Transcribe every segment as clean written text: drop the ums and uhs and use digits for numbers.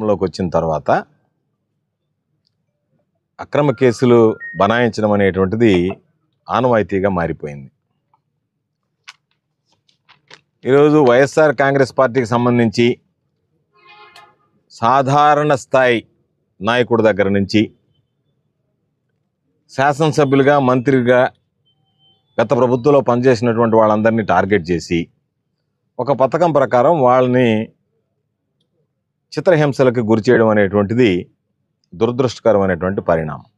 లోకి వచ్చిన తర్వాత అక్రమ కేసులు బనాయించడం అనేటువంటిది ఆనవాయితీగా మారిపోయింది. ఈరోజు వైఎస్ఆర్ కాంగ్రెస్ పార్టీకి సంబంధించి సాధారణ స్థాయి నాయకుడి దగ్గర నుంచి శాసనసభ్యులుగా, మంత్రిగా గత ప్రభుత్వంలో పనిచేసినటువంటి వాళ్ళందరినీ టార్గెట్ చేసి ఒక పథకం ప్రకారం వాళ్ళని చిత్రహింసలకు గురి చేయడం అనేటువంటిది దురదృష్టకరమైనటువంటి పరిణామం.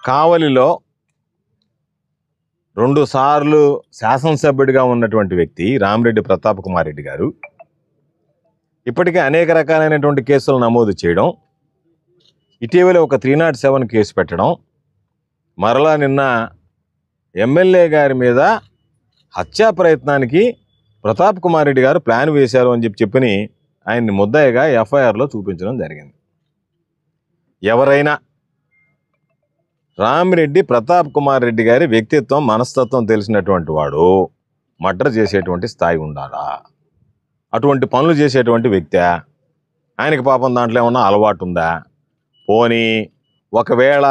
కావలిలో 2 సార్లు శాసనసభ్యుడిగా ఉన్నటువంటి వ్యక్తి రామిరెడ్డి ప్రతాప్ కుమార్ రెడ్డి గారు ఇప్పటికే అనేక రకాలైనటువంటి కేసులు నమోదు చేయడం, ఇటీవల ఒక 307 కేసు పెట్టడం, మరలా నిన్న ఎమ్మెల్యే గారి మీద హత్యా ప్రయత్నానికి ప్రతాప్ కుమార్ రెడ్డి గారు ప్లాన్ వేశారు అని చెప్పని ఆయన్ని ముద్దాయిగా ఎఫ్ఐఆర్లో చూపించడం జరిగింది. ఎవరైనా రామిరెడ్డి ప్రతాప్ కుమార్ రెడ్డి గారి వ్యక్తిత్వం, మనస్తత్వం తెలిసినటువంటి వాడు మర్డర్ చేసేటువంటి స్థాయి ఉండాలా? అటువంటి పనులు చేసేటువంటి వ్యక్తి ఆయనకి పాపం దాంట్లో ఏమన్నా అలవాటు ఉందా? పోనీ ఒకవేళ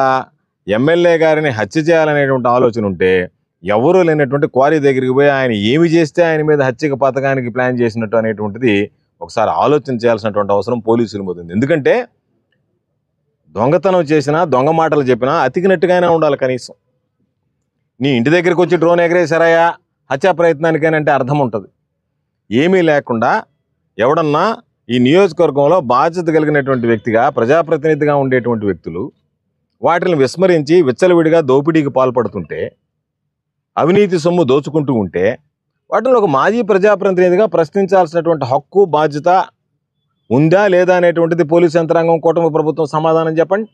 ఎమ్మెల్యే గారిని హత్య చేయాలనేటువంటి ఆలోచన ఉంటే ఎవరూ లేనటువంటి క్వారీ దగ్గరికి పోయి ఆయన ఏమి చేస్తే ఆయన మీద హత్యక పథకానికి ప్లాన్ చేసినట్టు అనేటువంటిది ఒకసారి ఆలోచన చేయాల్సినటువంటి అవసరం పోలీసుల మీద ఉంది. ఎందుకంటే దొంగతనం చేసినా, దొంగ మాటలు చెప్పినా అతికినట్టుగానే ఉండాలి. కనీసం నీ ఇంటి దగ్గరికి వచ్చి డ్రోన్ ఎగరేసారయ్యా హత్యా ప్రయత్నానికేనంటే అర్థం ఉంటుంది. ఏమీ లేకుండా ఎవడన్నా ఈ నియోజకవర్గంలో బాధ్యత కలిగినటువంటి వ్యక్తిగా, ప్రజాప్రతినిధిగా ఉండేటువంటి వ్యక్తులు వాటిని విస్మరించి విచ్చలవిడిగా దోపిడీకి పాల్పడుతుంటే, అవినీతి సొమ్ము దోచుకుంటూ ఉంటే వాటిని ఒక మాజీ ప్రజాప్రతినిధిగా ప్రశ్నించాల్సినటువంటి హక్కు, బాధ్యత ఉందా లేదా అనేటువంటిది పోలీసు యంత్రాంగం, కూటమి ప్రభుత్వం సమాధానం చెప్పండి.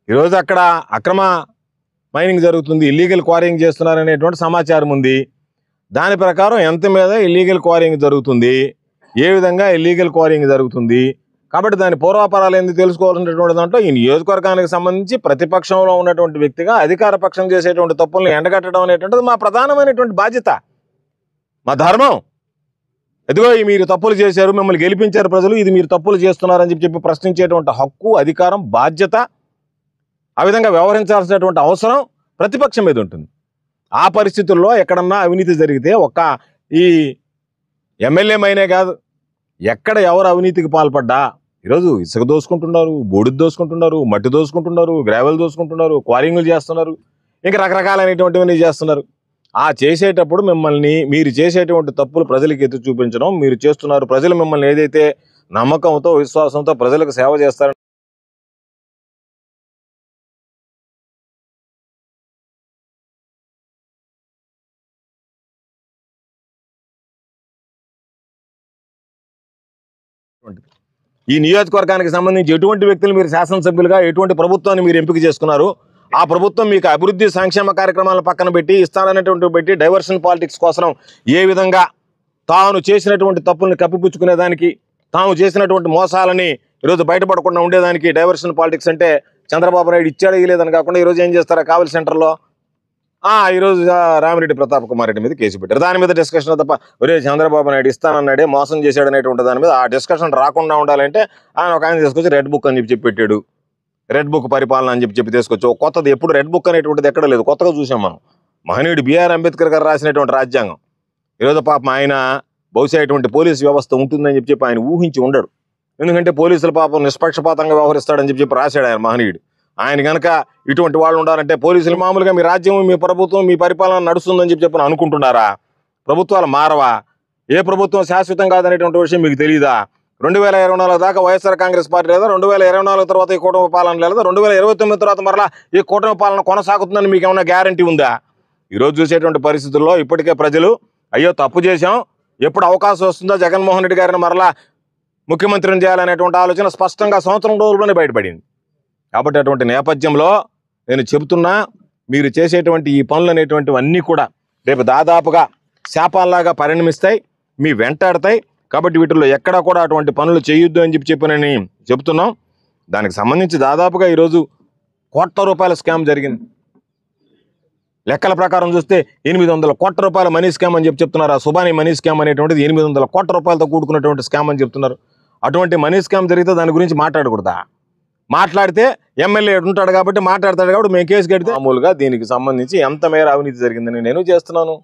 ఈరోజు అక్కడ అక్రమ మైనింగ్ జరుగుతుంది, ఇల్లీగల్ క్వారింగ్ చేస్తున్నారనేటువంటి సమాచారం ఉంది. దాని ప్రకారం ఎంత మీద ఇల్లీగల్ క్వారింగ్ జరుగుతుంది, ఏ విధంగా ఇల్లీగల్ క్వారింగ్ జరుగుతుంది, కాబట్టి దాని పూర్వాపరాలు ఎందుకు తెలుసుకోవాల్సినటువంటి దాంట్లో ఈ నియోజకవర్గానికి సంబంధించి ప్రతిపక్షంలో ఉన్నటువంటి వ్యక్తిగా అధికార పక్షం చేసేటువంటి తప్పులను ఎండగట్టడం అనేటువంటిది మా ప్రధానమైనటువంటి బాధ్యత, మా ధర్మం. ఎదుగో మీరు తప్పులు చేశారు, మిమ్మల్ని గెలిపించారు ప్రజలు, ఇది మీరు తప్పులు చేస్తున్నారని చెప్పి ప్రశ్నించేటువంటి హక్కు, అధికారం, బాధ్యత, ఆ విధంగా వ్యవహరించాల్సినటువంటి అవసరం ప్రతిపక్షం మీద ఉంటుంది. ఆ పరిస్థితుల్లో ఎక్కడన్నా అవినీతి జరిగితే ఒక్క ఈ ఎమ్మెల్యే మైనే కాదు, ఎక్కడ ఎవరు అవినీతికి పాల్పడ్డా ఈరోజు ఇసుక దోసుకుంటున్నారు, బూడిద దోసుకుంటున్నారు, మట్టి దోసుకుంటున్నారు, గ్రావెల్ దోసుకుంటున్నారు, క్వారింగులు చేస్తున్నారు, ఇంకా రకరకాలైనటువంటివన్నీ చేస్తున్నారు. ఆ చేసేటప్పుడు మిమ్మల్ని, మీరు చేసేటువంటి తప్పులు ప్రజలకు ఎత్తి చూపించడం మీరు చేస్తున్నారు. ప్రజలు మిమ్మల్ని ఏదైతే నమ్మకంతో, విశ్వాసంతో ప్రజలకు సేవ చేస్తారని ఈ నియోజకవర్గానికి సంబంధించి ఎటువంటి వ్యక్తులు మీరు శాసనసభ్యులుగా, ఎటువంటి ప్రభుత్వాన్ని మీరు ఎంపిక చేసుకున్నారు, ఆ ప్రభుత్వం మీకు అభివృద్ధి సంక్షేమ కార్యక్రమాలను పక్కన పెట్టి ఇస్తాననేటువంటి పెట్టి డైవర్షన్ పాలిటిక్స్ కోసం ఏ విధంగా తాను చేసినటువంటి తప్పుల్ని కప్పిపుచ్చుకునేదానికి, తాను చేసినటువంటి మోసాలని ఈరోజు బయటపడకుండా ఉండేదానికి డైవర్షన్ పాలిటిక్స్ అంటే చంద్రబాబు నాయుడు ఇచ్చాడు ఇవ్వలేదని కాకుండా ఈరోజు ఏం చేస్తారా, కావలి సెంటర్లో ఈరోజు రామిరెడ్డి ప్రతాప్ కుమార్ రెడ్డి మీద కేసు పెట్టారు. దాని మీద డిస్కషన్ తప్ప ఒరే చంద్రబాబు నాయుడు ఇస్తానన్నాడే మోసం చేశాడు అనేటువంటి దాని మీద ఆ డిస్కషన్ రాకుండా ఉండాలంటే ఆయన తీసుకొచ్చి రెడ్ బుక్ అని చెప్పి పెట్టాడు. రెడ్ బుక్ పరిపాలన అని చెప్పి తీసుకొచ్చి కొత్తది, ఎప్పుడు రెడ్ బుక్ అనేటువంటిది ఎక్కడ లేదు, కొత్తగా చూసాం మనం. మహనీయుడు బిఆర్ అంబేద్కర్ గారు రాసినటువంటి రాజ్యాంగం. ఈరోజు పాపం ఆయన బహుశా ఇటువంటి పోలీసు వ్యవస్థ ఉంటుందని చెప్పి ఆయన ఊహించి ఉండడు. ఎందుకంటే పోలీసుల పాపం నిష్పక్షపాతంగా వ్యవహరిస్తాడని చెప్పి రాశాడు ఆయన మహనీయుడు. ఆయన కనుక ఇటువంటి వాళ్ళు ఉండాలంటే పోలీసులు మామూలుగా మీ రాజ్యం, మీ ప్రభుత్వం, మీ పరిపాలన నడుస్తుందని చెప్పి అనుకుంటున్నారా? ప్రభుత్వాలు మారవా? ఏ ప్రభుత్వం శాశ్వతం కాదనేటువంటి విషయం మీకు తెలియదా? 2024 దాకా వైఎస్ఆర్ కాంగ్రెస్ పార్టీ లేదా, 2024 తర్వాత ఈ కూటమి పాలన లేదా, 2029 తర్వాత మరలా ఈ కూటమి పాలన కొనసాగుతుందని మీకు ఏమైనా గ్యారంటీ ఉందా? ఈరోజు చూసేటువంటి పరిస్థితుల్లో ఇప్పటికే ప్రజలు అయ్యో తప్పు చేశాం, ఎప్పుడు అవకాశం వస్తుందో జగన్మోహన్ రెడ్డి గారిని మరలా ముఖ్యమంత్రిని చేయాలనేటువంటి ఆలోచన స్పష్టంగా సంవత్సరం రోజుల్లోనే బయటపడింది. కాబట్టి అటువంటి నేపథ్యంలో నేను చెబుతున్నా, మీరు చేసేటువంటి ఈ పనులు అనేటువంటివన్నీ కూడా రేపు దాదాపుగా శాపాల్లాగా పరిణమిస్తాయి, మీ వెంటాడతాయి. కాబట్టి వీటిల్లో ఎక్కడా కూడా అటువంటి పనులు చేయొద్దు అని చెప్పినని చెబుతున్నాం. దానికి సంబంధించి దాదాపుగా ఈరోజు ₹1,00,00,000 స్కామ్ జరిగింది. లెక్కల ప్రకారం చూస్తే 800 కోట్ల రూపాయల మనీ స్కామ్ అని చెప్తున్నారు. ఆ సుబానీ మనీ స్కామ్ అనేటువంటిది 800 కోట్ల రూపాయలతో కూడుకున్నటువంటి స్కామ్ అని చెప్తున్నారు. అటువంటి మనీ స్కామ్ జరిగితే దాని గురించి మాట్లాడకూడదా? మాట్లాడితే ఎమ్మెల్యే ఉంటాడు కాబట్టి మాట్లాడతాడు కాబట్టి మేము కేసు కడితే మామూలుగా దీనికి సంబంధించి ఎంత మేర అవినీతి జరిగిందని నేను చేస్తున్నాను.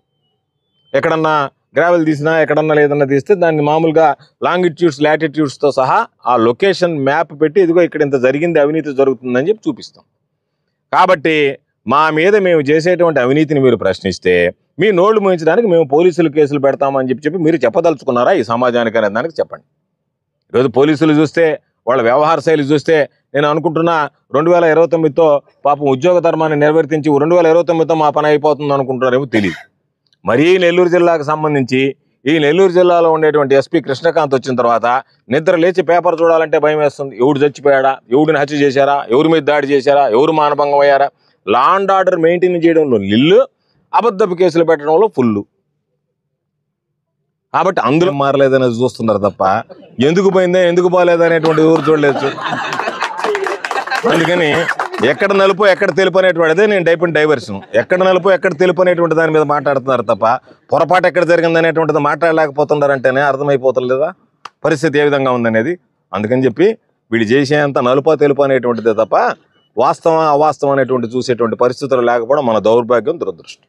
ఎక్కడన్నా గ్రావెల్ తీసినా ఎక్కడన్నా లేదన్నా తీస్తే దాన్ని మామూలుగా లాంగిట్యూడ్స్ లాటిట్యూడ్స్తో సహా ఆ లొకేషన్ మ్యాప్ పెట్టి ఇదిగో ఇక్కడ ఇంత జరిగింది, అవినీతి జరుగుతుందని చెప్పి చూపిస్తాం. కాబట్టి మా మీద మేము చేసేటువంటి అవినీతిని మీరు ప్రశ్నిస్తే మీ నోళ్లు మూయించడానికి మేము పోలీసులు కేసులు పెడతామని చెప్పి మీరు చెప్పదలుచుకున్నారా ఈ సమాజానికి అనే దానికి చెప్పండి. ఈరోజు పోలీసులు చూస్తే వాళ్ళ వ్యవహార శైలి చూస్తే నేను అనుకుంటున్నా 2029తో పాపం ఉద్యోగ ధర్మాన్ని నిర్వర్తించి 2029తో మా పని అయిపోతుంది అనుకుంటున్నారేమో తెలియదు. మరీ నెల్లూరు జిల్లాకు సంబంధించి ఈ నెల్లూరు జిల్లాలో ఉండేటువంటి ఎస్పీ కృష్ణకాంత్ వచ్చిన తర్వాత నిద్ర లేచి పేపర్ చూడాలంటే భయం వేస్తుంది. ఎవడు చచ్చిపోయాడా, ఎవడిని హత్య చేశారా, ఎవరి మీద దాడి చేశారా, ఎవరు మానభంగం అయ్యారా, లా అండ్ ఆర్డర్ మెయింటైన్ చేయడంలో నిల్లు, అబద్ధపు కేసులు పెట్టడంలో ఫుల్లు. కాబట్టి అందులో మారలేదని చూస్తున్నారు తప్ప ఎందుకు పోయిందా ఎందుకు పోలేదా అనేటువంటి ఊరు చూడలేదు. అందుకని ఎక్కడ నలుపు ఎక్కడ తెలుపు అనేటువంటిదే నేను డైవర్షన్. ఎక్కడ నలుపు ఎక్కడ తెలుపు అనేటువంటి దాని మీద మాట్లాడుతున్నారు తప్ప పొరపాటు ఎక్కడ జరిగింది అనేటువంటిది మాట్లాడలేకపోతున్నారంటేనే అర్థమైపోతలేదా పరిస్థితి ఏ విధంగా ఉందనేది. అందుకని చెప్పి వీడు చేసేంత నలుప తెలుపు అనేటువంటిదే తప్ప వాస్తవం అవాస్తవం అనేటువంటి చూసేటువంటి పరిస్థితులు లేకపోవడం మన దౌర్భాగ్యం, దురదృష్టం.